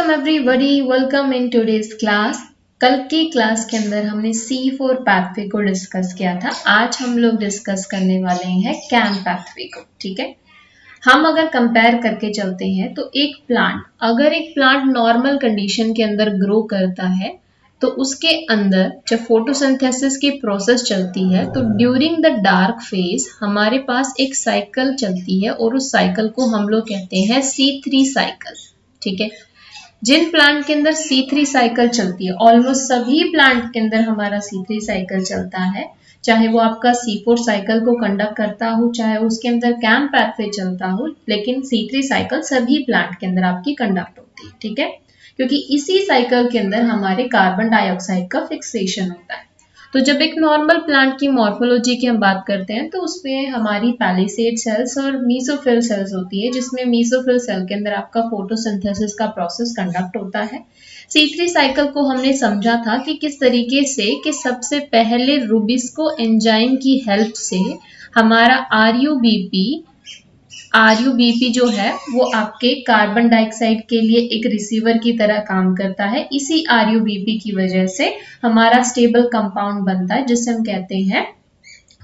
Welcome everybody, welcome in today's class. कल की class के अंदर हमने C4 पाथवे को डिस्कस किया था। आज हम लोग डिस्कस करने वाले हैं CAM पाथवे को। ठीक है, हम अगर कंपेयर करके चलते हैं तो अगर एक प्लांट नॉर्मल कंडीशन के अंदर ग्रो करता है तो उसके अंदर जब फोटोसिंथेसिस की प्रोसेस चलती है तो ड्यूरिंग द डार्क फेज हमारे पास एक साइकिल चलती है और उस साइकिल को हम लोग कहते हैं C3 साइकिल। ठीक है, जिन प्लांट के अंदर C3 साइकिल चलती है, ऑलमोस्ट सभी प्लांट के अंदर हमारा C3 साइकिल चलता है, चाहे वो आपका C4 साइकिल को कंडक्ट करता हो, चाहे उसके अंदर CAM पाथवे चलता हो, लेकिन C3 साइकिल सभी प्लांट के अंदर आपकी कंडक्ट होती है। ठीक है, क्योंकि इसी साइकिल के अंदर हमारे कार्बन डाइऑक्साइड का फिक्सेशन होता है। तो जब एक नॉर्मल प्लांट की मॉर्फोलॉजी की हम बात करते हैं तो उसमें हमारी पैलिसेड सेल्स और मीसोफिल सेल्स होती है, जिसमें मीसोफिल सेल के अंदर आपका फोटोसिंथेसिस का प्रोसेस कंडक्ट होता है। C3 साइकिल को हमने समझा था कि किस तरीके से कि सबसे पहले रुबिस्को एंजाइम की हेल्प से हमारा RUBP जो है वो आपके कार्बन डाइऑक्साइड के लिए एक रिसीवर की तरह काम करता है। इसी RUBP की वजह से हमारा स्टेबल कंपाउंड बनता है जिसे हम कहते हैं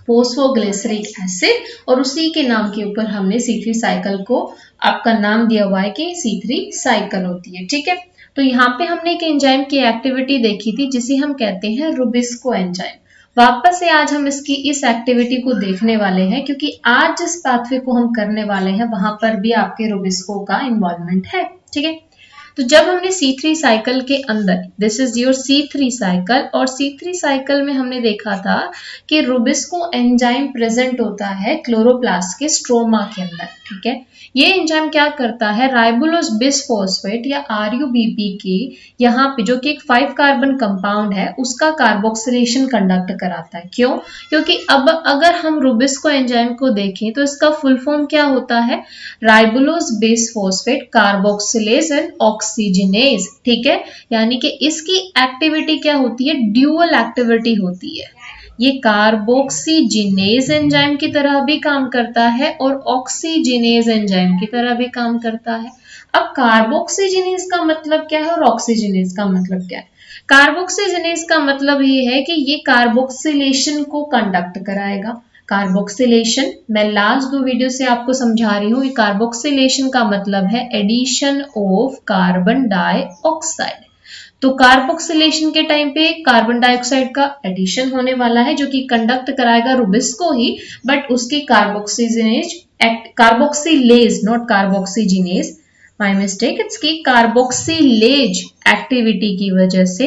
फोस्फोग्लिसरिक एसिड, और उसी के नाम के ऊपर हमने C3 साइकिल को आपका नाम दिया हुआ है कि C3 साइकिल होती है। ठीक है, तो यहाँ पे हमने एक एंजाइम की एक्टिविटी देखी थी जिसे हम कहते हैं रुबिस्को एंजाइम। वापस से आज हम इसकी इस एक्टिविटी को देखने वाले हैं क्योंकि आज जिस पाथवे को हम करने वाले हैं वहां पर भी आपके रुबिस्को का इन्वॉल्वमेंट है। ठीक है, तो जब हमने C3 साइकिल के अंदर, this is your C3 cycle, और C3 साइकिल में हमने देखा था कि रुबिस्को एंजाइम प्रेजेंट होता है क्लोरोप्लास्ट के स्ट्रोमा के अंदर। ठीक है, ये एंजाइम क्या करता है, राइबोलोज बिसफॉस्फेट या RUBP के यहाँ पे जो कि एक 5 कार्बन कंपाउंड है उसका कार्बोक्सिलेशन कंडक्ट कराता है। क्यों? क्योंकि अब अगर हम रुबिस्को एंजाइम को देखें तो इसका फुल फॉर्म क्या होता है, राइबोलोज बिसफॉस्फेट कार्बोक्सिलेज एंड ऑक्सीजनेज। ठीक है, यानी कि इसकी एक्टिविटी क्या होती है, ड्यूअल एक्टिविटी होती है। ये कार्बोक्सीजिनेज एंजाइम की तरह भी काम करता है और ऑक्सीजिनेज एंजाइम की तरह भी काम करता है। अब कार्बोक्सीजिनेज का मतलब क्या है और ऑक्सीजिनेज का मतलब क्या है? कार्बोक्सीजिनेज का मतलब ये है कि ये कार्बोक्सिलेशन को कंडक्ट कराएगा। कार्बोक्सिलेशन मैं लास्ट 2 वीडियो से आपको समझा रही हूँ। कार्बोक्सिलेशन का मतलब है एडिशन ऑफ कार्बन डाइऑक्साइड। तो कार्बोक्सिलेशन के टाइम पे कार्बन डाइऑक्साइड का एडिशन होने वाला है जो कि कंडक्ट कराएगा रुबिस्को ही, बट उसकी कार्बोक्सिलेज नॉट कार्बोक्सीजिनेज, माय मिस्टेक, इसकी कार्बोक्सिलेज एक्टिविटी की वजह से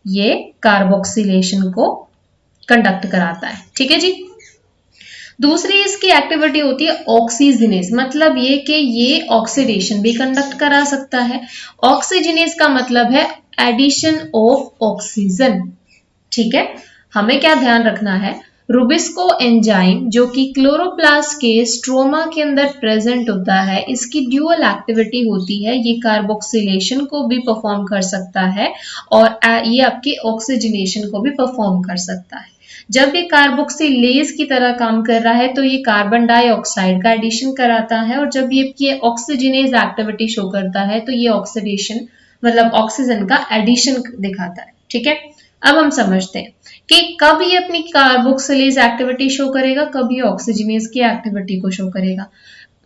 ये कार्बोक्सिलेशन को कंडक्ट कराता है। ठीक है जी, दूसरी इसकी एक्टिविटी होती है ऑक्सीजनेज, मतलब ये कि ये ऑक्सीडेशन भी कंडक्ट करा सकता है। ऑक्सीजनेज का मतलब है एडिशन ऑफ ऑक्सीजन। ठीक है, हमें क्या ध्यान रखना है, रुबिस्को एंजाइम जो कि क्लोरोप्लास्ट के स्ट्रोमा के अंदर प्रेजेंट होता है, इसकी ड्यूअल एक्टिविटी होती है। ये कार्बोक्सिलेशन को भी परफॉर्म कर सकता है और ये आपके ऑक्सीजनेशन को भी परफॉर्म कर सकता है। जब ये कार्बोक्सिलेज की तरह काम कर रहा है तो ये कार्बन डाइऑक्साइड का एडिशन कराता है, और जब ये ऑक्सीजनेज एक्टिविटी शो करता है तो ये ऑक्सीडेशन मतलब ऑक्सीजन का एडिशन दिखाता है। ठीक है, अब हम समझते हैं कि कब ये अपनी कार्बोक्सिलेज एक्टिविटी शो करेगा, कब ये ऑक्सीजनेज की एक्टिविटी को शो करेगा।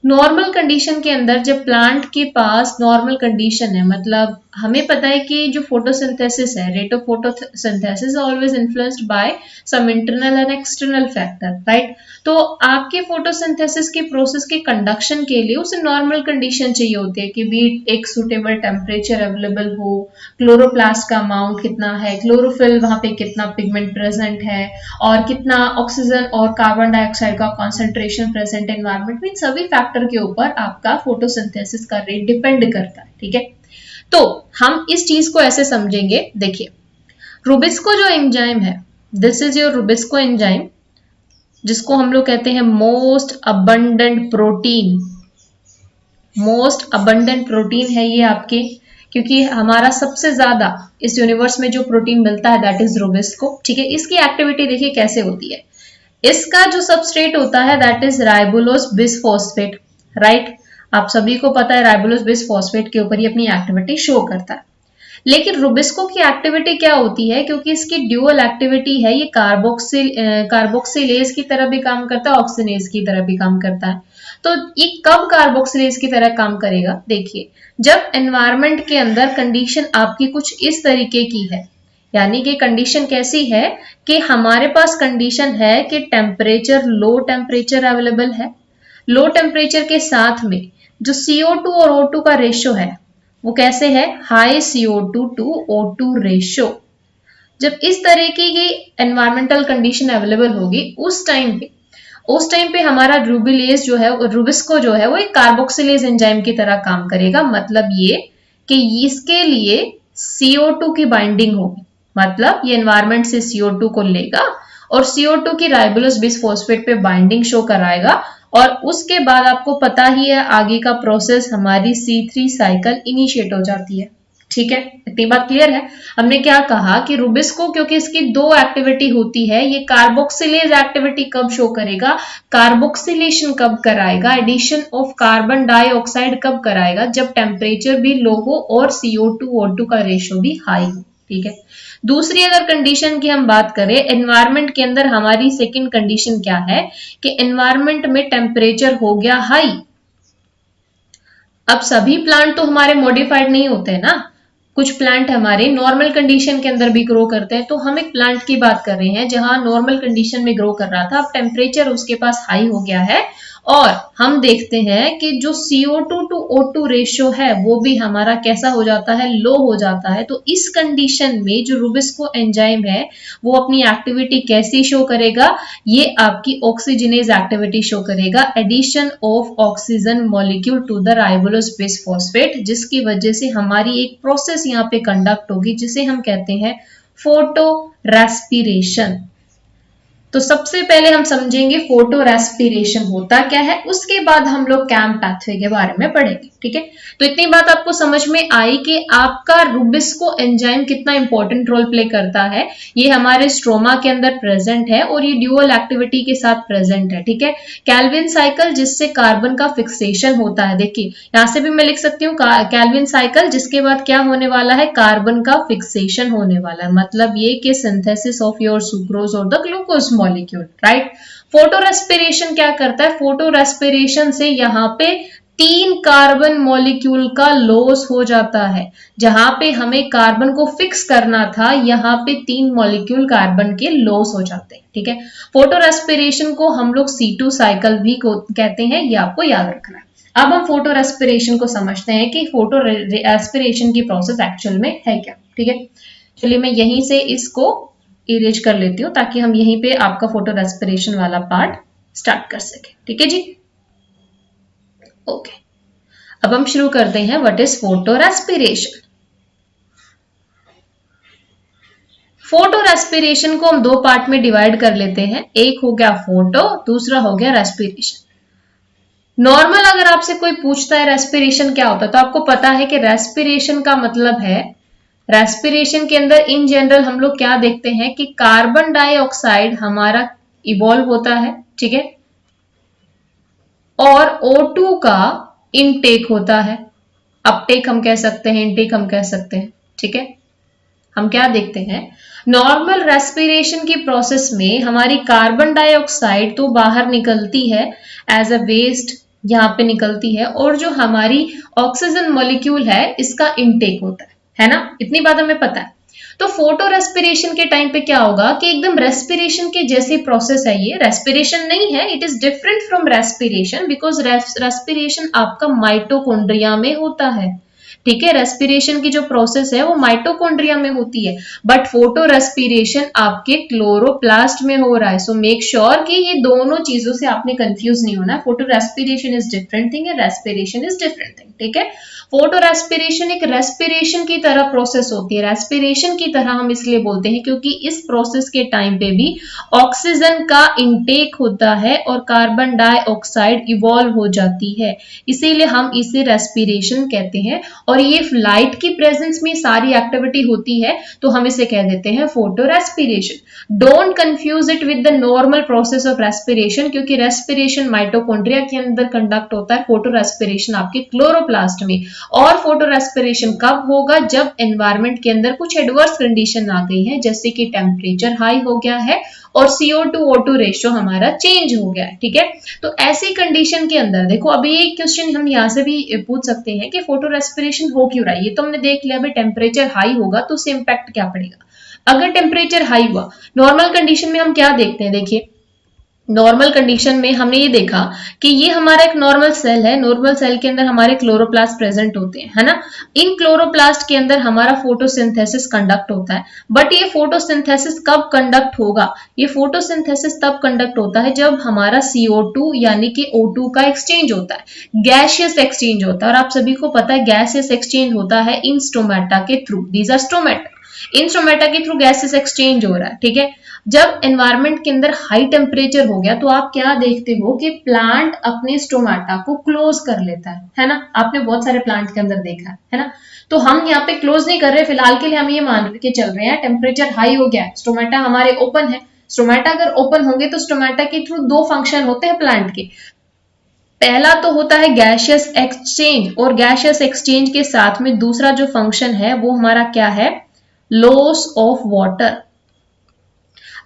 नॉर्मल कंडीशन के अंदर जब प्लांट के पास नॉर्मल कंडीशन है, मतलब हमें पता है कि जो फोटोसिंथेसिस है, rate of photosynthesis always influenced by some internal and external factor, right. तो आपके फोटोसिंथेसिस के प्रोसेस के कंडक्शन के लिए उसे नॉर्मल कंडीशन चाहिए होती है कि भी एक सुटेबल टेम्परेचर अवेलेबल हो, क्लोरोप्लास्ट का अमाउंट कितना है, क्लोरोफिल वहां पे कितना पिगमेंट प्रेजेंट है, और कितना ऑक्सीजन और कार्बन डाइऑक्साइड का कॉन्सेंट्रेशन प्रेजेंट एनवायरमेंट में, सभी फैक्टर के ऊपर आपका फोटोसिंथेसिस का रेट डिपेंड करता है। ठीक है, तो हम इस चीज को ऐसे समझेंगे। देखिए, रुबिस्को जो एंजाइम है, this is your Rubisco enzyme, जिसको हम लोग कहते हैं most abundant protein. Most abundant protein है ये आपके, क्योंकि हमारा सबसे ज्यादा इस यूनिवर्स में जो प्रोटीन मिलता है दैट इज रुबिस्को। ठीक है, इसकी एक्टिविटी देखिए कैसे होती है। इसका जो सबस्ट्रेट होता है दैट इज राइबोलोज बिसफॉस्फेट, राइट। आप सभी को पता है राइबोलोज बेस फॉस्फेट के ऊपर ये अपनी एक्टिविटी शो करता है। लेकिन रुबिस्को की एक्टिविटी क्या होती है, क्योंकि इसकी ड्यूअल एक्टिविटी है, ये कार्बोक्सिलेज की तरह भी काम करता है, ऑक्सीनेज की तरह भी काम करता है। तो ये कब कार्बोक्सिलेज की तरह काम करेगा, देखिए जब एनवायरमेंट के अंदर कंडीशन आपकी कुछ इस तरीके की है, यानी कि कंडीशन कैसी है कि हमारे पास कंडीशन है कि टेम्परेचर लो टेम्परेचर अवेलेबल है, लो टेम्परेचर के साथ में जो CO2 और O2 का रेशियो है वो कैसे है, high CO2 to O2 ratio. जब इस तरीके की एनवायरमेंटल कंडीशन अवेलेबल होगी उस टाइम पे हमारा रुबिलेज जो है, रुबिस्को जो है वो एक कार्बोक्सिलेज एंजाइम की तरह काम करेगा। मतलब ये कि इसके लिए CO2 की बाइंडिंग होगी, मतलब ये एनवायरमेंट से CO2 को लेगा और CO2 की राइबोलोज बेस फॉस्फेट पे बाइंडिंग शो कराएगा और उसके बाद आपको पता ही है आगे का प्रोसेस, हमारी C3 साइकिल इनिशिएट हो जाती है। ठीक है, इतनी बात क्लियर है। हमने क्या कहा कि रुबिस्को क्योंकि इसकी दो एक्टिविटी होती है, ये कार्बोक्सिलेज एक्टिविटी कब शो करेगा, कार्बोक्सिलेशन कब कराएगा, एडिशन ऑफ कार्बन डाइऑक्साइड कब कराएगा, जब टेम्परेचर भी लो हो और CO2 O2 का रेशियो भी हाई हो। ठीक है, दूसरी अगर कंडीशन की हम बात करें, एनवायरमेंट के अंदर हमारी सेकंड कंडीशन क्या है कि एनवायरमेंट में टेम्परेचर हो गया हाई। अब सभी प्लांट तो हमारे मॉडिफाइड नहीं होते ना, कुछ प्लांट हमारे नॉर्मल कंडीशन के अंदर भी ग्रो करते हैं। तो हम एक प्लांट की बात कर रहे हैं जहां नॉर्मल कंडीशन में ग्रो कर रहा था, अब टेम्परेचर उसके पास हाई हो गया है और हम देखते हैं कि जो CO2 टू O2 रेशियो है वो भी हमारा कैसा हो जाता है, लो हो जाता है। तो इस कंडीशन में जो रुबिस्को एंजाइम है वो अपनी एक्टिविटी कैसी शो करेगा, ये आपकी ऑक्सीजनेज एक्टिविटी शो करेगा, addition of oxygen molecule to the ribulose bis phosphate, जिसकी वजह से हमारी एक प्रोसेस यहाँ पे कंडक्ट होगी जिसे हम कहते हैं फोटो रेस्पिरेशन। तो सबसे पहले हम समझेंगे फोटो रेस्पिरेशन होता क्या है, उसके बाद हम लोग कैम्प पैथवे के बारे में पढ़ेंगे। ठीक है, तो इतनी बात आपको समझ में आई कि आपका रुबिस्को एंजाइम कितना इंपॉर्टेंट रोल प्ले करता है। ये हमारे स्ट्रोमा के अंदर प्रेजेंट है और ये ड्यूअल एक्टिविटी के साथ प्रेजेंट है। ठीक है, कैल्विन साइकिल जिससे कार्बन का फिक्सेशन होता है, देखिए यहां से भी मैं लिख सकती हूँ कैल्विन साइकिल, जिसके बाद क्या होने वाला है, कार्बन का फिक्सेशन होने वाला है। मतलब ये कि सिंथेसिस ऑफ योर सुक्रोज और the glucose molecule, right. Photo respiration क्या करता है, फोटो रेस्पिरेशन से यहाँ पे 3 कार्बन मॉलिक्यूल का लॉस हो जाता है। जहां पे हमें कार्बन को फिक्स करना था, यहाँ पे 3 मॉलिक्यूल कार्बन के लॉस हो जाते हैं। ठीक है, फोटो रेस्पिरेशन को हम लोग C2 साइकिल भी कहते हैं, ये आपको याद रखना है। अब हम फोटो रेस्पिरेशन को समझते हैं कि फोटो रेस्पिरेशन की प्रोसेस एक्चुअल में है क्या। ठीक है, चलिए मैं यहीं से इसको इरेज कर लेती हूँ ताकि हम यहीं पे आपका फोटो रेस्पिरेशन वाला पार्ट स्टार्ट कर सके। ठीक है जी, ओके। अब हम शुरू करते हैं, what is photo respiration. Photo respiration को हम 2 पार्ट में डिवाइड कर लेते हैं, एक हो गया फोटो, दूसरा हो गया रेस्पिरेशन। नॉर्मल अगर आपसे कोई पूछता है रेस्पिरेशन क्या होता है, तो आपको पता है कि रेस्पिरेशन का मतलब है, रेस्पिरेशन के अंदर इन जनरल हम लोग क्या देखते हैं कि कार्बन डाइऑक्साइड हमारा इवॉल्व होता है। ठीक है, और O2 का इनटेक होता है, अपटेक हम कह सकते हैं, इनटेक हम कह सकते हैं। ठीक है, हम क्या देखते हैं, नॉर्मल रेस्पिरेशन की प्रोसेस में हमारी कार्बन डाइऑक्साइड तो बाहर निकलती है एज अ वेस्ट, यहाँ पे निकलती है, और जो हमारी ऑक्सीजन मॉलिक्यूल है इसका इनटेक होता है ना, इतनी बात हमें पता है। तो फोटो रेस्पिरेशन के टाइम पे क्या होगा कि एकदम रेस्पिरेशन के जैसी प्रोसेस है, ये रेस्पिरेशन नहीं है, it is different from respiration because respiration आपका माइटोकॉन्ड्रिया में होता है। ठीक है, रेस्पिरेशन की जो प्रोसेस है वो माइटोकॉन्ड्रिया में होती है, बट फोटो रेस्पिरेशन आपके क्लोरोप्लास्ट में हो रहा है। सो मेक श्योर कि ये दोनों चीजों से आपने कंफ्यूज नहीं होना है। Photo respiration is different thing and respiration is different thing. ठीक है, फोटो रेस्पिरेशन एक रेस्पिरेशन की तरह प्रोसेस होती है। रेस्पिरेशन की तरह हम इसलिए बोलते हैं क्योंकि इस प्रोसेस के टाइम पे भी ऑक्सीजन का इंटेक होता है और कार्बन डाइऑक्साइड इवॉल्व हो जाती है, इसीलिए हम इसे रेस्पिरेशन कहते हैं। और और ये लाइट की प्रेजेंस में सारी एक्टिविटी होती है, तो हम इसे कह देते हैं photo respiration. Don't confuse it with the normal process of respiration, क्योंकि रेस्पिरेशन माइटोकॉन्ड्रिया के अंदर कंडक्ट होता है, फोटो रेस्पिरेशन आपके क्लोरोप्लास्ट में। और फोटो रेस्पिरेशन कब होगा? जब एनवायरमेंट के अंदर कुछ एडवर्स कंडीशन आ गई है, जैसे कि टेम्परेचर हाई हो गया है और CO2 O2 रेशियो हमारा चेंज हो गया है, ठीक है। तो ऐसी कंडीशन के अंदर देखो, अभी एक क्वेश्चन हम यहाँ से भी पूछ सकते हैं कि फोटो रेस्पिरेशन हो क्यों रहा है। ये तो हमने देख लिया, भाई टेम्परेचर हाई होगा तो उससे इंपैक्ट क्या पड़ेगा। अगर टेम्परेचर हाई हुआ, नॉर्मल कंडीशन में हम क्या देखते हैं, देखिए नॉर्मल कंडीशन में हमने ये देखा कि ये हमारा एक नॉर्मल सेल है, नॉर्मल सेल के अंदर हमारे क्लोरोप्लास्ट प्रेजेंट होते हैं, है ना। इन क्लोरोप्लास्ट के अंदर हमारा फोटोसिंथेसिस कंडक्ट होता है। बट ये फोटोसिंथेसिस कब कंडक्ट होगा? ये फोटोसिंथेसिस तब कंडक्ट होता है जब हमारा CO2 यानी कि O2 का एक्सचेंज होता है, गैसियस एक्सचेंज होता है। और आप सभी को पता है गैसियस एक्सचेंज होता है इन स्टोमेटा के through, these are stomata, in stomata के थ्रू गैसेस एक्सचेंज हो रहा है, ठीक है। जब एनवायरमेंट के अंदर हाई टेम्परेचर हो गया तो आप क्या देखते हो कि प्लांट अपने स्टोमेटा को क्लोज कर लेता है ना। आपने बहुत सारे प्लांट के अंदर देखा है ना। तो हम यहाँ पे क्लोज नहीं कर रहे, फिलहाल के लिए हम ये मान के चल रहे हैं टेम्परेचर हाई हो गया, स्टोमेटा हमारे ओपन है। स्टोमेटा अगर ओपन होंगे तो स्टोमेटा के थ्रू दो फंक्शन होते हैं प्लांट के। पहला तो होता है गैसियस एक्सचेंज, और गैसियस एक्सचेंज के साथ में दूसरा जो फंक्शन है वो हमारा क्या है? Loss of water.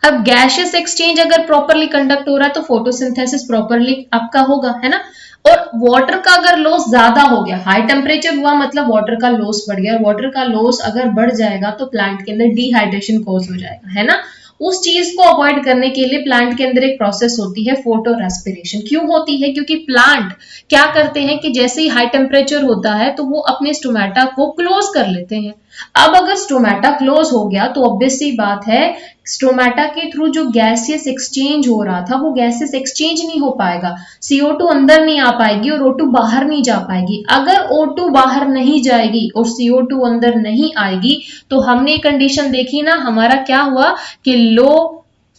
अब गैसियस एक्सचेंज अगर प्रॉपरली कंडक्ट हो रहा है तो फोटोसिंथेसिस प्रॉपरली आपका होगा, है ना। और वाटर का अगर लॉस ज्यादा हो गया, हाई टेम्परेचर हुआ मतलब वाटर का लॉस बढ़ गया, वाटर का लॉस अगर बढ़ जाएगा तो प्लांट के अंदर डिहाइड्रेशन कॉज हो जाएगा, है ना। उस चीज को अवॉइड करने के लिए प्लांट के अंदर एक प्रोसेस होती है फोटो रेस्पिरेशन। क्यों होती है? क्योंकि प्लांट क्या करते हैं कि जैसे ही हाई टेम्परेचर होता है तो वो अपने स्टोमेटा को क्लोज कर लेते हैं। अब अगर स्टोमेटा क्लोज हो गया तो ऑब्वियस सी बात है स्टोमेटा के थ्रू जो गैसियस एक्सचेंज हो रहा था वो गैसियस एक्सचेंज नहीं हो पाएगा, CO2 अंदर नहीं आ पाएगी और O2 बाहर नहीं जा पाएगी। अगर O2 बाहर नहीं जाएगी और CO2 अंदर नहीं आएगी तो हमने कंडीशन देखी ना, हमारा क्या हुआ कि लो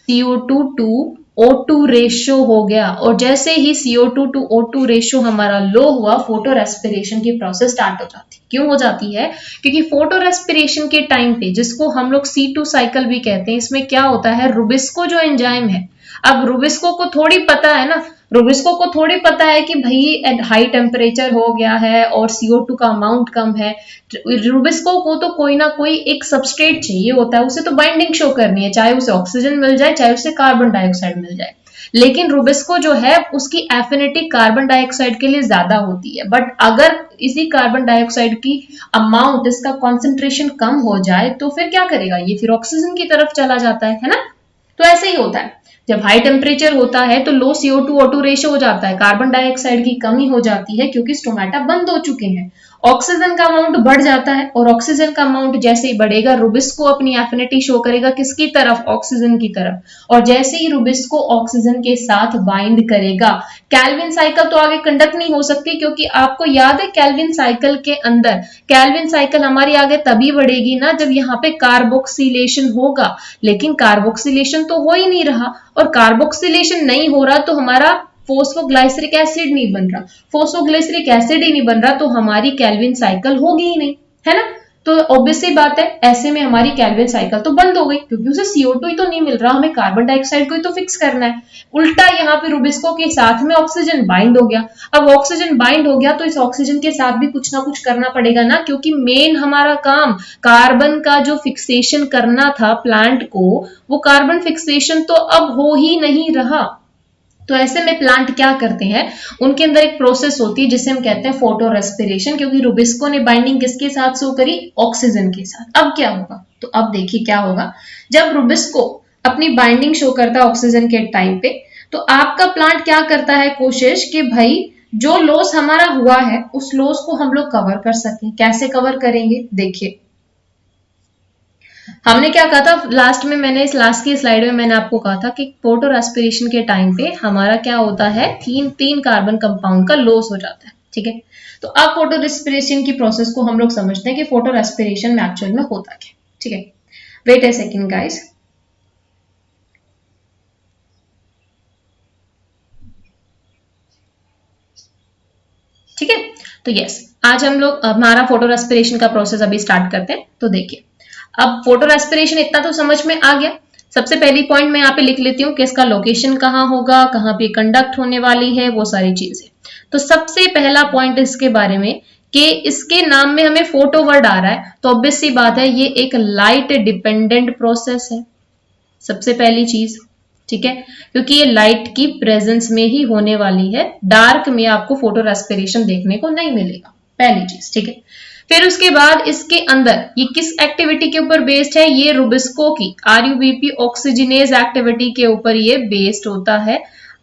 CO2 टू O2 रेशियो हो गया। और जैसे ही CO2 टू O2 रेशियो हमारा लो हुआ, फोटो रेस्पिरेशन की प्रोसेस स्टार्ट हो जाती है। क्यों हो जाती है? क्योंकि फोटो रेस्पिरेशन के टाइम पे, जिसको हम लोग C2 साइकिल भी कहते हैं, इसमें क्या होता है, रुबिस्को जो एंजाइम है, अब रुबिस्को को थोड़ी पता है ना, रुबिस्को को थोड़ी पता है कि भाई हाई टेम्परेचर हो गया है और CO2 का अमाउंट कम है। रुबिस्को को तो कोई ना कोई एक सबस्ट्रेट चाहिए होता है, उसे तो बाइंडिंग शो करनी है, चाहे उसे ऑक्सीजन मिल जाए चाहे उसे कार्बन डाइऑक्साइड मिल जाए। लेकिन रुबिस्को जो है उसकी एफिनिटी कार्बन डाइऑक्साइड के लिए ज्यादा होती है। बट अगर इसी कार्बन डाइऑक्साइड की अमाउंट, इसका कॉन्सेंट्रेशन कम हो जाए तो फिर क्या करेगा, ये फिर ऑक्सीजन की तरफ चला जाता है ना। तो ऐसे ही होता है, जब हाई टेम्परेचर होता है तो लो CO2 O2 रेशियो हो जाता है, कार्बन डाइऑक्साइड की कमी हो जाती है क्योंकि स्टोमेटा बंद हो चुके हैं। ऑक्सीजन का अमाउंट बढ़ जाता है और ऑक्सीजन का अमाउंट जैसे ही बढ़ेगा रुबिस्को अपनी एफिनिटी शो करेगा किसकी तरफ, ऑक्सीजन की तरफ। और जैसे ही रुबिस्को ऑक्सीजन के साथ बाइंड करेगा, कैल्विन साइकिल तो आगे कंडक्ट नहीं हो सकती, क्योंकि आपको याद है कैल्विन साइकिल के अंदर, कैल्विन साइकिल हमारी आगे तभी बढ़ेगी ना जब यहाँ पे कार्बोक्सिलेशन होगा। लेकिन कार्बोक्सिलेशन तो हो ही नहीं रहा, और कार्बोक्सिलेशन नहीं हो रहा तो हमारा फोस्फोग्लाइसरिक एसिड नहीं बन रहा, फोस्फोग्लाइसरिक एसिड ही नहीं बन रहा तो हमारी कैल्विन साइकिल होगी ही नहीं, है ना। तो ऑब्वियस सी बात है, ऐसे में हमारी कैल्विन साइकिल तो बंद हो गई, क्योंकि उसे CO2 ही तो नहीं मिल रहा, हमें कार्बन डाइऑक्साइड को ही तो फिक्स करना है। उल्टा यहाँ पे रुबिस्को के साथ में ऑक्सीजन बाइंड हो गया। अब ऑक्सीजन बाइंड हो गया तो इस ऑक्सीजन के साथ भी कुछ ना कुछ करना पड़ेगा ना, क्योंकि मेन हमारा काम कार्बन का जो फिक्सेशन करना था प्लांट को, वो कार्बन फिक्सेशन तो अब हो ही नहीं रहा। तो ऐसे में प्लांट क्या करते हैं, उनके अंदर एक प्रोसेस होती है जिसे हम कहते हैं फोटो रेस्पिरेशन, क्योंकि रुबिस्को ने बाइंडिंग किसके साथ शो करी, ऑक्सीजन के साथ। अब क्या होगा, तो अब देखिए क्या होगा, जब रुबिस्को अपनी बाइंडिंग शो करता है ऑक्सीजन के टाइम पे, तो आपका प्लांट क्या करता है, कोशिश कि भाई जो लॉस हमारा हुआ है उस लॉस को हम लोग कवर कर सकें। कैसे कवर करेंगे, देखिए हमने क्या कहा था लास्ट में, मैंने इस लास्ट की स्लाइड में मैंने आपको कहा था कि फोटो रेस्पिरेशन के टाइम पे हमारा क्या होता है, तीन तीन कार्बन कंपाउंड का लॉस हो जाता है, ठीक है। तो अब फोटो रेस्पिरेशन की प्रोसेस को हम लोग समझते हैं कि फोटो रेस्पिरेशन में एक्चुअल में होता क्या, ठीक है। वेट ए सेकेंड गाइस। ठीक है, तो यस, आज हम लोग हमारा फोटो रेस्पिरेशन का प्रोसेस अभी स्टार्ट करते हैं। तो देखिए, अब फोटो रेस्पिरेशन इतना तो समझ में आ गया। सबसे पहली पॉइंट मैं यहाँ पे लिख लेती हूँ कि इसका लोकेशन कहाँ होगा, कहाँ पे कंडक्ट होने वाली है, वो सारी चीजें। तो सबसे पहला पॉइंट इसके बारे में कि इसके नाम में हमें फोटो वर्ड आ रहा है, तो ऑब्वियस सी बात है ये एक लाइट डिपेंडेंट प्रोसेस है, सबसे पहली चीज। ठीक है, क्योंकि ये लाइट की प्रेजेंस में ही होने वाली है, डार्क में आपको फोटो रेस्पिरेशन देखने को नहीं मिलेगा, पहली चीज। ठीक है, फिर उसके बाद इसके अंदर ये किस एक्टिविटी के ऊपर बेस्ड है, ये रुबिस्को की आरयूबीपी ऑक्सीजनेज एक्टिविटी के ऊपर ये बेस्ड होता है।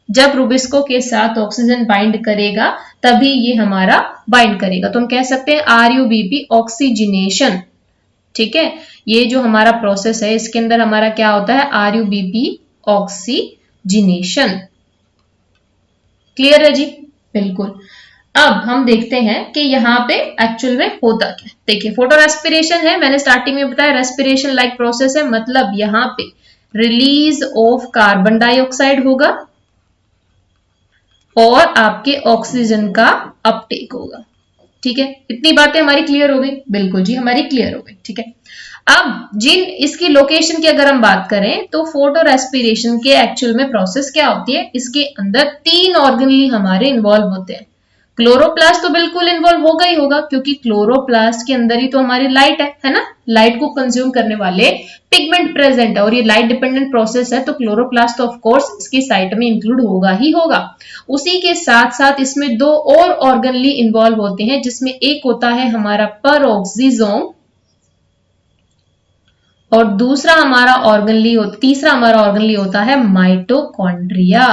जब रुबिस्को के साथ ऑक्सीजन बाइंड करेगा तभी ये हमारा बाइंड करेगा, तो हम कह सकते हैं आरयूबीपी ऑक्सीजनेशन। ठीक है, ये जो हमारा प्रोसेस है इसके अंदर हमारा क्या होता है, आरयूबीपी ऑक्सीजनेशन। क्लियर है जी? बिल्कुल। अब हम देखते हैं कि यहाँ पे एक्चुअल में होता क्या। देखिए, फोटो रेस्पिरेशन है, मैंने स्टार्टिंग में बताया रेस्पिरेशन लाइक प्रोसेस है, मतलब यहाँ पे रिलीज ऑफ कार्बन डाइऑक्साइड होगा और आपके ऑक्सीजन का अपटेक होगा। ठीक है, इतनी बातें हमारी क्लियर हो गई? बिल्कुल जी, हमारी क्लियर हो गई। ठीक है, अब जिन इसकी लोकेशन की अगर हम बात करें तो फोटो रेस्पिरेशन के एक्चुअल में प्रोसेस क्या होती है, इसके अंदर 3 ऑर्गेनली हमारे इन्वॉल्व होते हैं। क्लोरोप्लास्ट तो बिल्कुल इन्वॉल्व होगा ही होगा, क्योंकि क्लोरोप्लास्ट के अंदर ही तो हमारी लाइट है ना, लाइट को कंज्यूम करने वाले पिगमेंट प्रेजेंट है और ये लाइट डिपेंडेंट प्रोसेस है, तो क्लोरोप्लास्ट तो ऑफ कोर्स इसकी साइट में इंक्लूड होगा ही होगा। उसी के साथ साथ इसमें 2 और ऑर्गेनली इन्वॉल्व होते हैं, जिसमें एक होता है हमारा पेरोक्सिसोम और तीसरा हमारा ऑर्गेनली होता है माइटोकॉन्ड्रिया।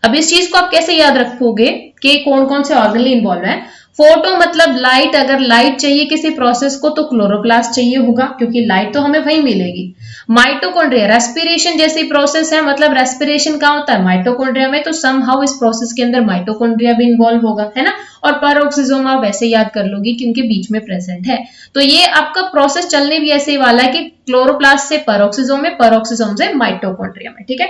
अब इस चीज को आप कैसे याद रखोगे कि कौन कौन से ऑर्गेनली इन्वॉल्व है। फोटो मतलब लाइट, अगर लाइट चाहिए किसी प्रोसेस को तो क्लोरोप्लास्ट चाहिए होगा, क्योंकि लाइट तो हमें वहीं मिलेगी। माइटोकॉन्ड्रिया रेस्पिरेशन जैसी प्रोसेस है, मतलब रेस्पिरेशन कहाँ होता है, माइटोकॉन्ड्रिया में, तो समहाउ इस प्रोसेस के अंदर माइटोकॉन्ड्रिया भी इन्वॉल्व होगा, है ना। और पेरोक्सिसोम आप वैसे याद कर लोगी कि उनके बीच में प्रेजेंट है। तो ये आपका प्रोसेस चलने भी ऐसे ही वाला है कि क्लोरोप्लास्ट से पेरोक्सिसोम में, पेरोक्सिसोम से माइटोकॉन्ड्रिया में। ठीक है,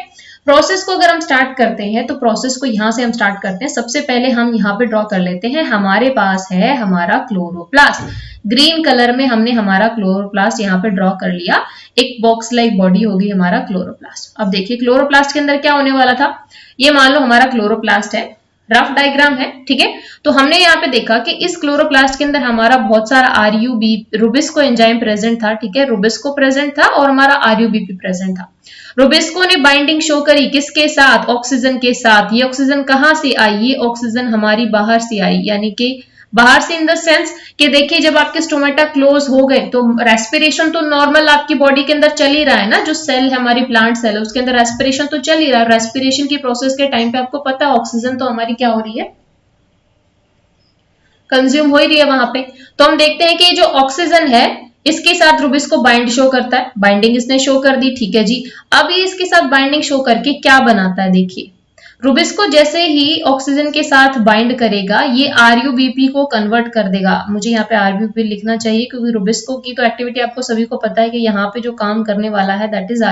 प्रोसेस को अगर हम स्टार्ट करते हैं तो प्रोसेस को यहां से हम स्टार्ट करते हैं। सबसे पहले हम यहाँ पे ड्रॉ कर लेते हैं, हमारे पास है हमारा क्लोरोप्लास्ट। ग्रीन कलर में हमने हमारा क्लोरोप्लास्ट यहाँ पे ड्रॉ कर लिया, एक बॉक्स लाइक बॉडी होगी हमारा क्लोरोप्लास्ट। अब देखिए क्लोरोप्लास्ट के अंदर क्या होने वाला था, ये मान लो हमारा क्लोरोप्लास्ट है, रफ डायग्राम है। ठीक है, तो हमने यहाँ पे देखा कि इस क्लोरोप्लास्ट के अंदर हमारा बहुत सारा आरयूबी रुबिस्को एंजाइम प्रेजेंट था। ठीक है, रुबिस्को प्रेजेंट था और हमारा आरयूबीपी प्रेजेंट था। रुबिस्को ने बाइंडिंग शो करी किसके साथ, ऑक्सीजन के साथ। ये ऑक्सीजन कहां से आई, ये ऑक्सीजन हमारी बाहर से आई, यानी कि बाहर से इन द सेंस कि देखिए जब आपके स्टोमेटा क्लोज हो गए तो रेस्पिरेशन तो नॉर्मल आपकी बॉडी के अंदर चल ही रहा है ना, जो सेल है हमारी प्लांट सेल है उसके अंदर रेस्पिरेशन तो चल ही रहा है। रेस्पिरेशन की प्रोसेस के टाइम पे आपको पता है ऑक्सीजन तो हमारी क्या हो रही है, कंज्यूम हो ही रही है वहां पे। तो हम देखते हैं कि जो ऑक्सीजन है इसके साथ रुबिस्को बाइंड शो करता है, बाइंडिंग इसने शो कर दी। ठीक है जी, अब ये इसके साथ बाइंडिंग शो करके क्या बनाता है, देखिए रुबिस्को जैसे ही ऑक्सीजन के साथ बाइंड करेगा ये आरयूबीपी को कन्वर्ट कर देगा। मुझे यहाँ पे आरयूबीपी लिखना चाहिए क्योंकि रुबिस्को की तो एक्टिविटी आपको सभी को पता है कि यहाँ पे जो काम करने वाला है दैट इज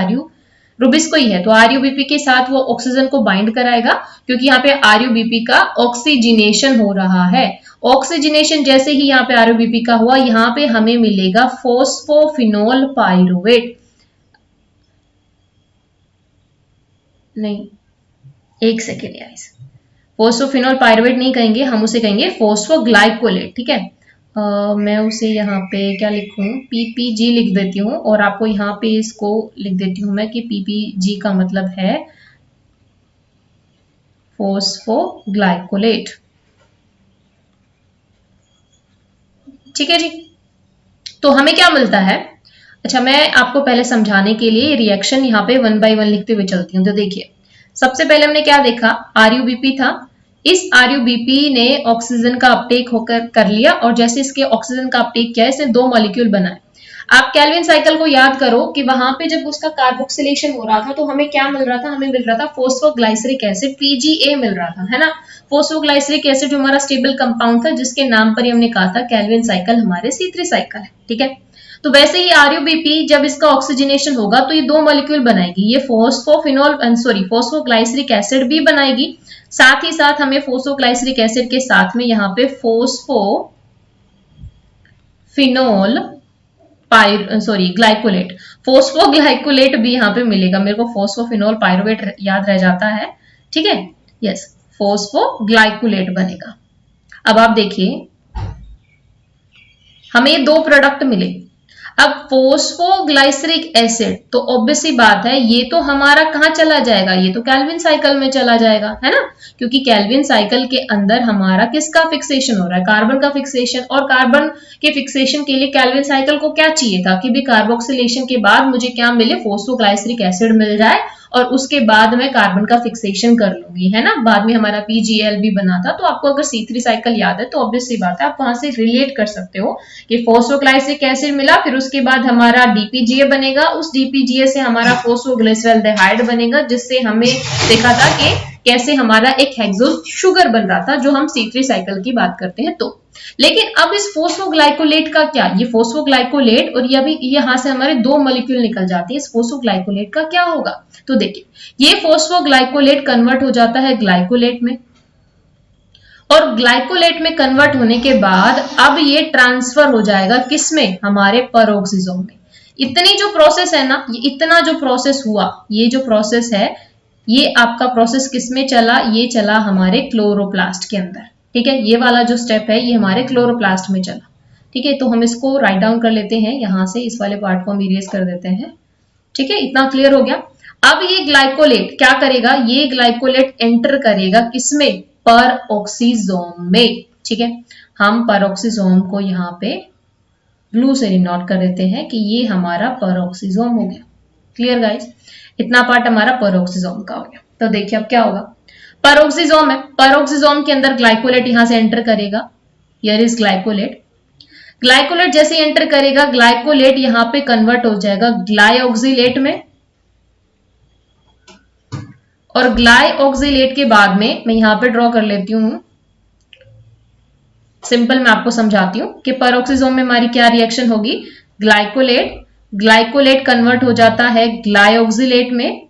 रुबिस्को ही है। तो आरयूबीपी के साथ वो ऑक्सीजन को बाइंड कराएगा क्योंकि यहाँ पे आरयूबीपी का ऑक्सीजिनेशन हो रहा है। ऑक्सीजिनेशन जैसे ही यहाँ पे आरयूबीपी का हुआ, यहाँ पे हमें मिलेगा फोस्फोफिनोल पाइरुवेट, नहीं एक सेकेंड यार, फोस्फोफिनोल पाइरुवेट नहीं कहेंगे, हम उसे कहेंगे फोस्फोग्लाइकोलेट। ठीक है, मैं उसे यहाँ पे क्या लिखूं, पीपीजी लिख देती हूँ और आपको यहाँ पे इसको लिख देती हूँ मैं कि पीपीजी का मतलब है फोस्फोग्लाइकोलेट। ठीक है जी, तो हमें क्या मिलता है, अच्छा मैं आपको पहले समझाने के लिए रिएक्शन यहाँ पे 1 बाय 1 लिखते हुए चलती हूँ। तो देखिए सबसे पहले हमने क्या देखा, आरयूबीपी था, इस आरयूबीपी ने ऑक्सीजन का अपटेक होकर कर लिया और जैसे इसके ऑक्सीजन का अपटेक किया इसने 2 मॉलिक्यूल बनाए। आप कैल्विन साइकिल को याद करो कि वहां पे जब उसका कार्बोक्सिलेशन हो रहा था तो हमें क्या मिल रहा था, हमें मिल रहा था फोस्फोग्लाइसरिक एसिड पीजीए मिल रहा था, है ना। फोस्फोग्लाइसरिक एसिड जो हमारा स्टेबल कंपाउंड था जिसके नाम पर ही हमने कहा था कैल्विन साइकिल हमारे C3 साइकिल है। ठीक है, तो वैसे ही RUBP जब इसका ऑक्सीजनेशन होगा तो ये दो मॉलिक्यूल बनाएगी, ये फोस्फोग्लाइसरिक एसिड भी बनाएगी, साथ ही साथ हमें फोस्फोग्लाइसरिक एसिड के साथ में यहाँ पे ग्लाइकोलेट, फोस्फोग्लाइकोलेट भी यहाँ पे मिलेगा। मेरे को फोस्फोफिनोल पायरुवेट याद रह जाता है, ठीक है, यस, फोस्फोग्लाइकोलेट बनेगा। अब आप देखिए हमें ये दो प्रोडक्ट मिले। अब फोस्फोग्लाइसरिक एसिड तो ऑब्वियसली बात है ये तो हमारा कहाँ चला जाएगा, ये तो केल्विन साइकिल में चला जाएगा, है ना, क्योंकि केल्विन साइकिल के अंदर हमारा किसका फिक्सेशन हो रहा है, कार्बन का फिक्सेशन। और कार्बन के फिक्सेशन के लिए केल्विन साइकिल को क्या चाहिए था कि भी कार्बोक्सिलेशन के बाद मुझे क्या मिले, फोस्फोग्लाइसरिक एसिड मिल जाए और उसके बाद मैं कार्बन का फिक्सेशन कर लूंगी, है ना। बाद में हमारा PGL भी बना था। तो आपको अगर C3 साइकिल याद है तो ऑब्वियसली बात है आप वहां से रिलेट कर सकते हो कि फोस्फोग्लाइसरिक एसिड मिला, फिर उसके बाद हमारा DPGA बनेगा, उस DPGA से हमारा फोस्फोग्लिसरॉल्डिहाइड बनेगा, जिससे हमें देखा था कि कैसे हमारा एक हेक्सोज शुगर बन रहा था, जो हम C3 साइकिल की बात करते हैं। तो लेकिन अब इस फोस्फोग्लाइकोलेट का क्या, ये फोस्फोग्लाइकोलेट और ये भी यहाँ से हमारे दो मॉलिक्यूल निकल जाते हैं, इस फोस्फोग्लाइकोलेट का क्या होगा। तो देखिए ये फोस्फोग्लाइकोलेट कन्वर्ट हो जाता है ग्लाइकोलेट में, और ग्लाइकोलेट में कन्वर्ट होने के बाद अब ये ट्रांसफर हो जाएगा किसमें, हमारे पेरोक्सिसोम में। इतनी जो प्रोसेस है ना, ये इतना जो प्रोसेस हुआ, ये जो प्रोसेस है ये आपका प्रोसेस किसमें चला, ये चला हमारे क्लोरोप्लास्ट के अंदर, ठीक है। ये वाला जो स्टेप है ये हमारे क्लोरोप्लास्ट में चला, ठीक है। तो हम इसको राइट डाउन कर लेते हैं, यहां से इस वाले पार्ट को हम इरेज कर देते हैं, ठीक है। इतना क्लियर हो गया। अब ये ग्लाइकोलेट क्या करेगा, ये ग्लाइकोलेट एंटर करेगा किसमें, पेरोक्सिसोम में, ठीक है। हम पेरोक्सिसोम को यहाँ पे ब्लू से डिनोट कर देते हैं कि ये हमारा पेरोक्सिसोम हो गया। क्लियर गाइस, इतना पार्ट हमारा पेरोक्सिसोम का हो गया। तो देखिए अब क्या होगा, पेरोक्सिसोम है, पेरोक्सिसोम के अंदर ग्लाइकोलेट यहां से एंटर करेगा, हियर इज ग्लाइकोलेट। ग्लाइकोलेट जैसे एंटर करेगा, ग्लाइकोलेट यहां पे कन्वर्ट हो जाएगा ग्लाइऑक्सिलेट में, और ग्लाइऑक्सिलेट के बाद में मैं यहां पे ड्रॉ कर लेती हूं, सिंपल मैं आपको समझाती हूं कि पेरोक्सिसोम में हमारी क्या रिएक्शन होगी, ग्लाइकोलेट कन्वर्ट हो जाता है ग्लाइऑक्सिलेट में,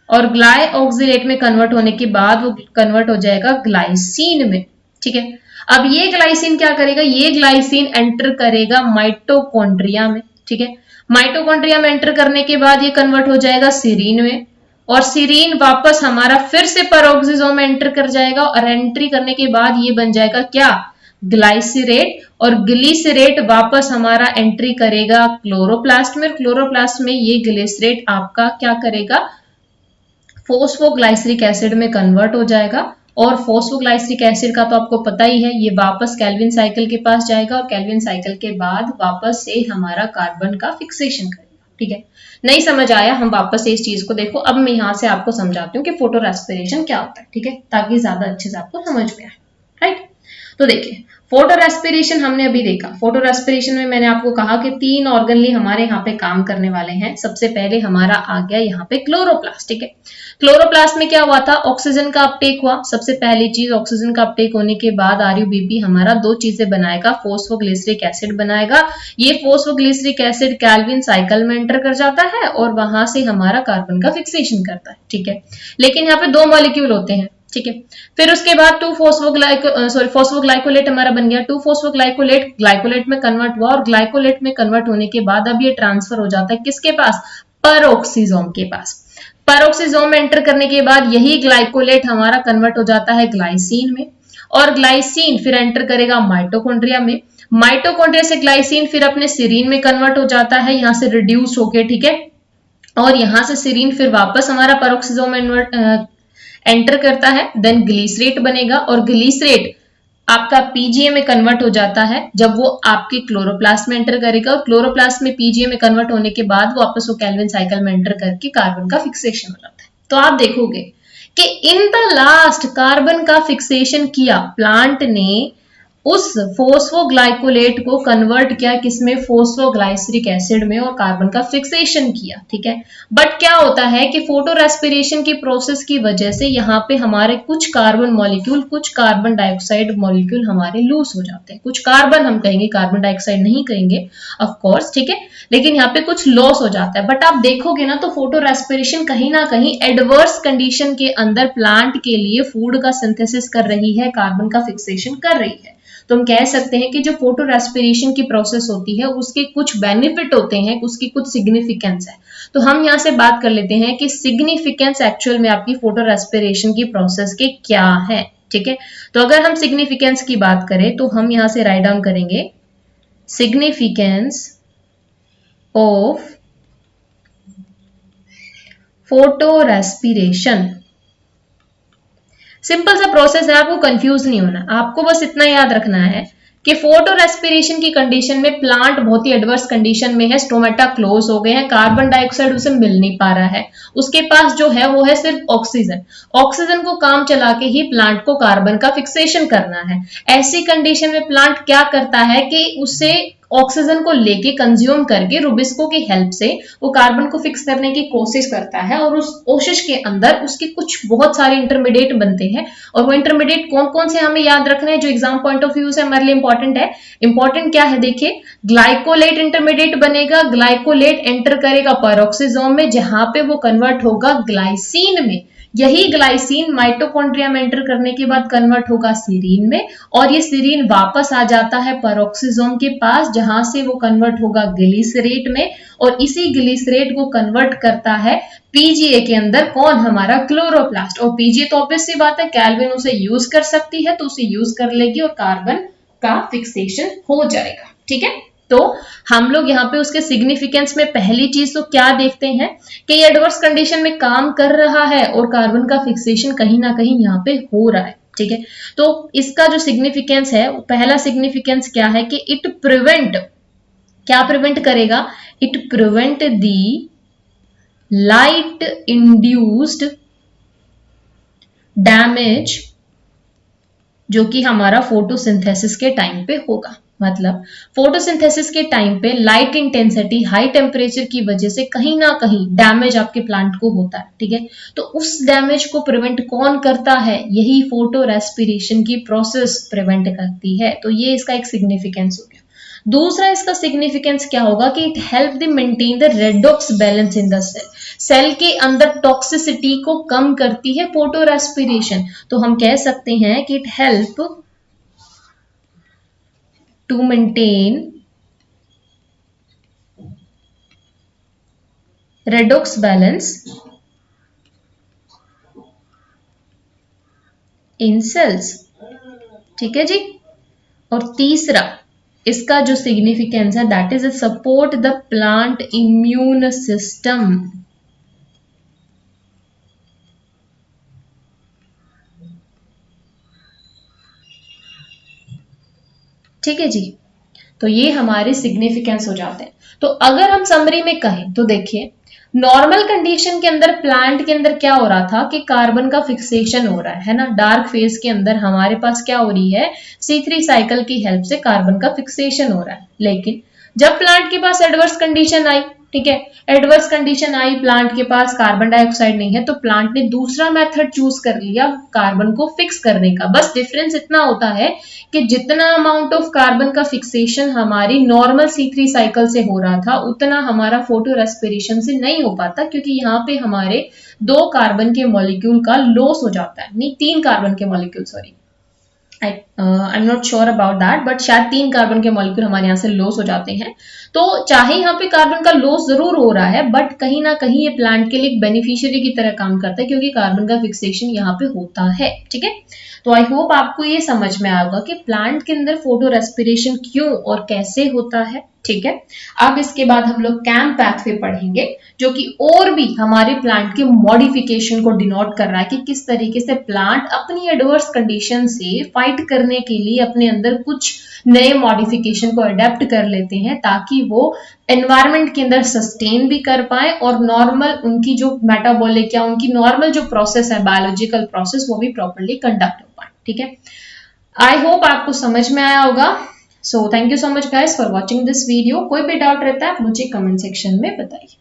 और ग्लाइऑक्सिलेट में कन्वर्ट होने के बाद वो कन्वर्ट हो जाएगा ग्लाइसिन में, ठीक है। अब ये ग्लाइसिन क्या करेगा, ये ग्लाइसिन एंटर करेगा माइटोकॉन्ड्रिया में, ठीक है। माइटोकॉन्ड्रिया में एंटर करने के बाद ये कन्वर्ट हो जाएगा सीरीन में, और सीरीन वापस हमारा फिर से पेरोक्सिसोम में एंटर कर जाएगा, और एंट्री करने के बाद ये बन जाएगा क्या, ग्लाइसरेट, और ग्लिसरेट वापस हमारा एंट्री करेगा क्लोरोप्लास्ट में, क्लोरोप्लास्ट में ये ग्लिसरेट आपका क्या करेगा, फोस्फोग्लाइसरिक एसिड में कन्वर्ट हो जाएगा, और फोस्फोग्लाइसरिक एसिड का तो आपको पता ही है ये वापस केल्विन साइकिल के पास जाएगा, और केल्विन साइकिल के बाद वापस से हमारा कार्बन का फिक्सेशन करेगा, ठीक है। नहीं समझ आया, हम वापस से इस चीज को देखो। अब मैं यहां से आपको समझाती हूँ कि फोटो रेस्पिरेशन क्या होता है, ठीक है, ताकि ज्यादा अच्छे से आपको समझ में आए, राइट। तो देखिए फोटो रेस्पिरेशन हमने अभी देखा। फोटो रेस्पिरेशन में मैंने आपको कहा कि तीन ऑर्गनली हमारे यहाँ पे काम करने वाले हैं। सबसे पहले हमारा आ गया यहाँ पे क्लोरोप्लास्ट, ठीक है। क्लोरोप्लास्ट में क्या हुआ था, ऑक्सीजन का अपटेक हुआ। सबसे पहली चीज ऑक्सीजन का अपटेक होने के बाद RUBP हमारा दो चीजें बनाएगा, फोस्फोग्लिसरिक एसिड बनाएगा। ये फोस्फोग्लिसरिक एसिड केल्विन साइकिल में एंटर कर जाता है और वहां से हमारा कार्बन का फिक्सेशन करता है, ठीक है। लेकिन यहाँ पे दो मॉलिक्यूल होते हैं, ठीक है। फिर उसके बाद फोस्फोग्लाइकोलेट हमारा बन गया। 2-फोस्फोग्लाइकोलेट ग्लाइकोलेट में कन्वर्ट हुआ, और ग्लाइकोलेट में कन्वर्ट होने के बाद अब ये ट्रांसफर हो जाता है किसके पास, पेरोक्सिसोम के पास। पेरोक्सिसोम में एंटर करने के बाद यही ग्लाइकोलेट हमारा कन्वर्ट हो जाता है ग्लाइसिन में, और ग्लाइसिन फिर एंटर करेगा माइटोकॉन्ड्रिया में। माइटोकॉन्ड्रिया से ग्लाइसिन फिर अपने सीरीन में कन्वर्ट हो जाता है, यहां से रिड्यूस होके, ठीक है। और यहां से सीरीन फिर वापस हमारा पेरोक्सिसोम में एंटर करता है, देन ग्लिसरेट बनेगा, और ग्लिसरेट आपका PGA में कन्वर्ट हो जाता है जब वो आपके क्लोरोप्लास्ट में एंटर करेगा, और क्लोरोप्लास्ट में PGA में कन्वर्ट होने के बाद वापस वो केल्विन साइकिल में एंटर करके कार्बन का फिक्सेशन हो जाता है। तो आप देखोगे कि इन द लास्ट कार्बन का फिक्सेशन किया प्लांट ने उस फोस्फोग्लाइकोलेट को कन्वर्ट किया किसमें, फोस्फोग्लाइसरिक एसिड में, और कार्बन का फिक्सेशन किया। ठीक है, बट क्या होता है कि फोटो रेस्पिरेशन की प्रोसेस की वजह से यहाँ पे हमारे कुछ कार्बन मॉलिक्यूल, कुछ कार्बन डाइऑक्साइड मॉलिक्यूल हमारे लूज हो जाते हैं। कुछ कार्बन हम कहेंगे, कार्बन डाइऑक्साइड नहीं कहेंगे ऑफ कोर्स, ठीक है, लेकिन यहाँ पे कुछ लॉस हो जाता है। बट आप देखोगे ना तो फोटो रेस्पिरेशन कहीं ना कहीं एडवर्स कंडीशन के अंदर प्लांट के लिए फूड का सिंथेसिस कर रही है, कार्बन का फिक्सेशन कर रही है। तो हम कह सकते हैं कि जो फोटो रेस्पिरेशन की प्रोसेस होती है उसके कुछ बेनिफिट होते हैं, उसकी कुछ सिग्निफिकेंस है। तो हम यहाँ से बात कर लेते हैं कि सिग्निफिकेंस एक्चुअल में आपकी फोटो रेस्पिरेशन की प्रोसेस के क्या है। ठीक है, तो अगर हम सिग्निफिकेंस की बात करें तो हम यहाँ से राइट डाउन करेंगे significance of photo respiration. Simple सा प्रोसेस है, आपको कंफ्यूज नहीं होना, आपको बस इतना याद रखना है कि फोटो रेस्पिरेशन की कंडीशन में प्लांट बहुत ही एडवर्स कंडीशन में है, स्टोमेटा क्लोज हो गए हैं, कार्बन डाइऑक्साइड उसे मिल नहीं पा रहा है, उसके पास जो है वो है सिर्फ ऑक्सीजन। ऑक्सीजन को काम चला के ही प्लांट को कार्बन का फिक्सेशन करना है। ऐसी कंडीशन में प्लांट क्या करता है कि उसे ऑक्सीजन को लेके कंज्यूम करके रुबिस्को की हेल्प से वो कार्बन को फिक्स करने की कोशिश करता है, और उस कोशिश के अंदर उसके कुछ बहुत सारे इंटरमीडिएट बनते हैं। और वो इंटरमीडिएट कौन कौन से हमें याद रखना है, जो एग्जाम पॉइंट ऑफ व्यू से हमारे लिए इंपॉर्टेंट है। इंपॉर्टेंट क्या है, देखिए, ग्लाइकोलेट इंटरमीडिएट बनेगा, ग्लाइकोलेट एंटर करेगा पेरोक्सिसोम में, जहां पे वो कन्वर्ट होगा ग्लाइसिन में। यही ग्लाइसिन माइटोकॉन्ड्रिया में एंटर करने के बाद कन्वर्ट होगा सीरीन में, और ये सीरीन वापस आ जाता है पेरोक्सिसोम के पास, जहां से वो कन्वर्ट होगा ग्लिसरेट में, और इसी ग्लिसरेट को कन्वर्ट करता है पीजीए के अंदर, कौन, हमारा क्लोरोप्लास्ट। और पीजीए तो ऑब्वियस सी बात है कैल्विन उसे यूज कर सकती है, तो उसे यूज कर लेगी और कार्बन का फिक्सेशन हो जाएगा। ठीक है, तो हम लोग यहाँ पे उसके सिग्निफिकेंस में पहली चीज तो क्या देखते हैं कि ये एडवर्स कंडीशन में काम कर रहा है और कार्बन का फिक्सेशन कहीं ना कहीं यहाँ पे हो रहा है। ठीक है, तो इसका जो सिग्निफिकेंस है, पहला सिग्निफिकेंस क्या है कि इट प्रिवेंट, क्या प्रिवेंट करेगा, it prevent the light induced damage, जो कि हमारा फोटोसिंथेसिस के टाइम पे होगा। मतलब फोटोसिंथेसिस के टाइम पे लाइट इंटेंसिटी, हाई टेम्परेचर की वजह से कहीं ना कहीं डैमेज आपके प्लांट को होता है। ठीक है, तो उस डैमेज को प्रिवेंट कौन करता है, यही फोटो रेस्पिरेशन की प्रोसेस प्रिवेंट करती है। तो ये इसका एक सिग्निफिकेंस हो गया। दूसरा इसका सिग्निफिकेंस क्या होगा कि it help the maintain the redox balance in the cell. Cell के अंदर टॉक्सिसिटी को कम करती है फोटो रेस्पिरेशन। तो हम कह सकते हैं कि it help to maintain redox balance in cells। ठीक है जी, और तीसरा इसका जो सिग्निफिकेंस है, that is support the plant immune system. ठीक है जी, तो ये हमारे सिग्निफिकेंस हो जाते हैं। तो अगर हम समरी में कहें तो देखिए, नॉर्मल कंडीशन के अंदर प्लांट के अंदर क्या हो रहा था कि कार्बन का फिक्सेशन हो रहा है ना, डार्क फेज के अंदर हमारे पास क्या हो रही है, C3 साइकिल की हेल्प से कार्बन का फिक्सेशन हो रहा है। लेकिन जब प्लांट के पास एडवर्स कंडीशन आई, ठीक है, एडवर्स कंडीशन आई, प्लांट के पास कार्बन डाइऑक्साइड नहीं है, तो प्लांट ने दूसरा मेथड चूज कर लिया कार्बन को फिक्स करने का। बस डिफरेंस इतना होता है कि जितना अमाउंट ऑफ कार्बन का फिक्सेशन हमारी नॉर्मल C3 साइकिल से हो रहा था, उतना हमारा फोटो रेस्पिरेशन से नहीं हो पाता, क्योंकि यहाँ पे हमारे 2 कार्बन के मॉलिक्यूल का लॉस हो जाता है, नहीं 3 कार्बन के molecule, sorry, I am not sure about that, but शायद 3 कार्बन के मॉलिक्यूल हमारे यहाँ से लॉस हो जाते हैं। तो चाहे यहाँ पे कार्बन का लॉस जरूर हो रहा है, बट कहीं ना कहीं ये प्लांट के लिए एक बेनिफिशियरी की तरह काम करता है, क्योंकि कार्बन का फिक्सेशन यहाँ पे होता है। ठीक है, तो आई होप आपको ये समझ में आएगा कि प्लांट के अंदर फोटो रेस्पिरेशन क्यों और कैसे होता है। ठीक है, अब इसके बाद हम लोग कैम्प पैथवे पढ़ेंगे, जो कि और भी हमारे प्लांट के मॉडिफिकेशन को डिनोट कर रहा है कि किस तरीके से प्लांट अपनी एडवर्स कंडीशन से फाइट करने के लिए अपने अंदर कुछ नए मॉडिफिकेशन को अडेप्ट कर लेते हैं, ताकि वो एनवायरनमेंट के अंदर सस्टेन भी कर पाए और नॉर्मल उनकी जो मेटाबॉलिक या उनकी नॉर्मल जो प्रोसेस है, बायोलॉजिकल प्रोसेस, वो भी प्रॉपर्ली कंडक्ट हो पाए। ठीक है, आई होप आपको समझ में आया होगा। So thank you so much guys for watching this video. कोई भी डाउट रहता है आप मुझे कमेंट सेक्शन में बताइए।